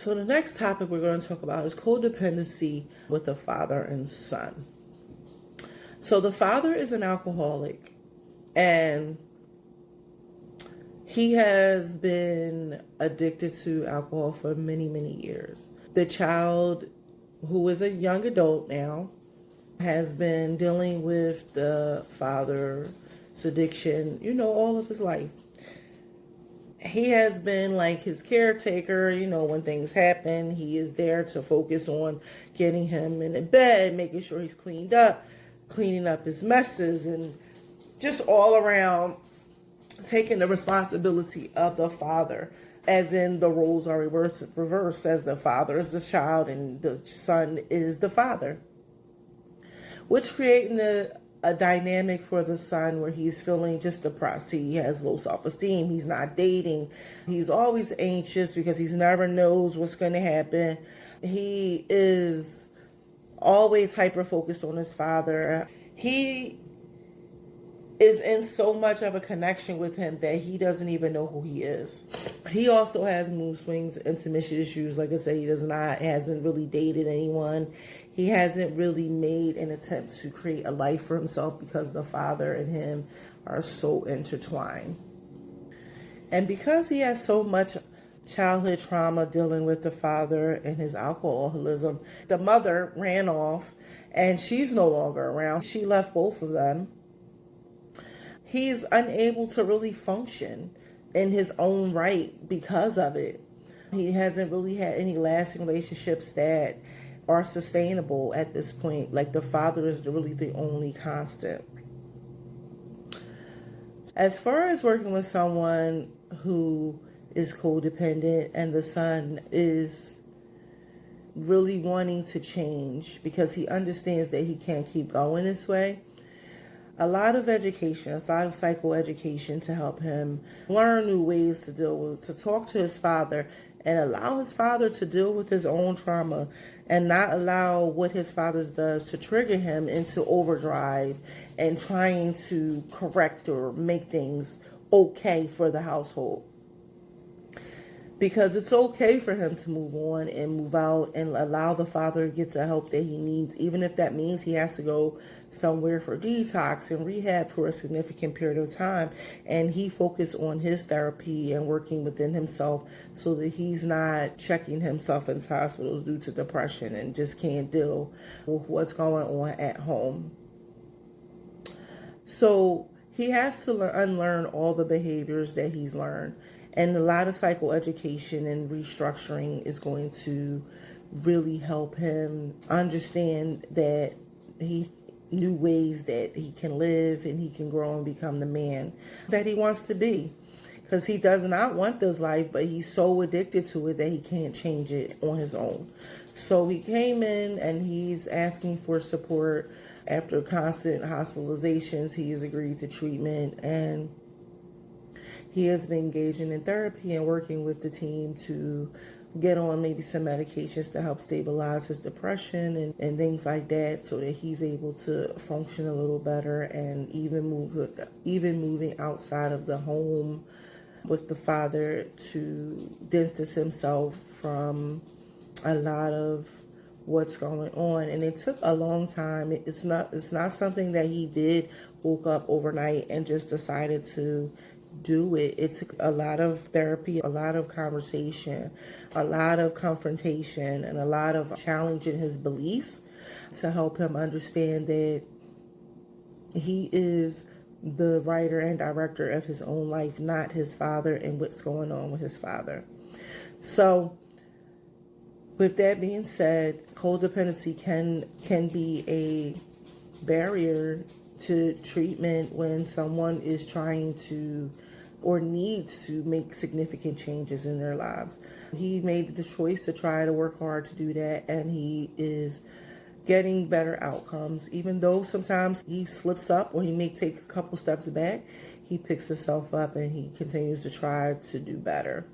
So the next topic we're going to talk about is codependency with the father and son. So the father is an alcoholic, and he has been addicted to alcohol for many, many years. The child, who is a young adult now, has been dealing with the father's addiction, all of his life. He has been like his caretaker, when things happen. He is there to focus on getting him in bed, making sure he's cleaned up, cleaning up his messes, and just all around taking the responsibility of the father, as in the roles are reversed, as the father is the child and the son is the father, which creating a dynamic for the son where he's feeling just depressed. He has low self-esteem. He's not dating. He's always anxious because he never knows what's going to happen. He is always hyper-focused on his father. He is in so much of a connection with him that he doesn't even know who he is. He also has mood swings, intimacy issues. Like I said, hasn't really dated anyone. He hasn't really made an attempt to create a life for himself because the father and him are so intertwined. And because he has so much childhood trauma dealing with the father and his alcoholism, the mother ran off and she's no longer around. She left both of them. He's unable to really function in his own right because of it. He hasn't really had any lasting relationships that are sustainable at this point. Like, the father is really the only constant. As far as working with someone who is codependent and the son is really wanting to change because he understands that he can't keep going this way, a lot of education, a lot of psychoeducation to help him learn new ways to talk to his father and allow his father to deal with his own trauma and not allow what his father does to trigger him into overdrive and trying to correct or make things okay for the household. Because it's okay for him to move on and move out and allow the father to get the help that he needs, even if that means he has to go somewhere for detox and rehab for a significant period of time. And he focused on his therapy and working within himself so that he's not checking himself into hospitals due to depression and just can't deal with what's going on at home. So he has to unlearn all the behaviors that he's learned. And a lot of psychoeducation and restructuring is going to really help him understand that he new ways that he can live and he can grow and become the man that he wants to be. Because he does not want this life, but he's so addicted to it that he can't change it on his own. So he came in and he's asking for support. After constant hospitalizations, he has agreed to treatment, and he has been engaging in therapy and working with the team to get on maybe some medications to help stabilize his depression and things like that, so that he's able to function a little better and even moving outside of the home with the father to distance himself from a lot of what's going on. And it took a long time. It's not something that he woke up overnight and just decided to do it. It took a lot of therapy, a lot of conversation, a lot of confrontation, and a lot of challenging his beliefs to help him understand that he is the writer and director of his own life, not his father and what's going on with his father. So with that being said, codependency can be a barrier to treatment when someone is trying to or needs to make significant changes in their lives. He made the choice to try to work hard to do that, and he is getting better outcomes. Even though sometimes he slips up or he may take a couple steps back, he picks himself up and he continues to try to do better.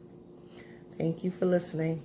Thank you for listening.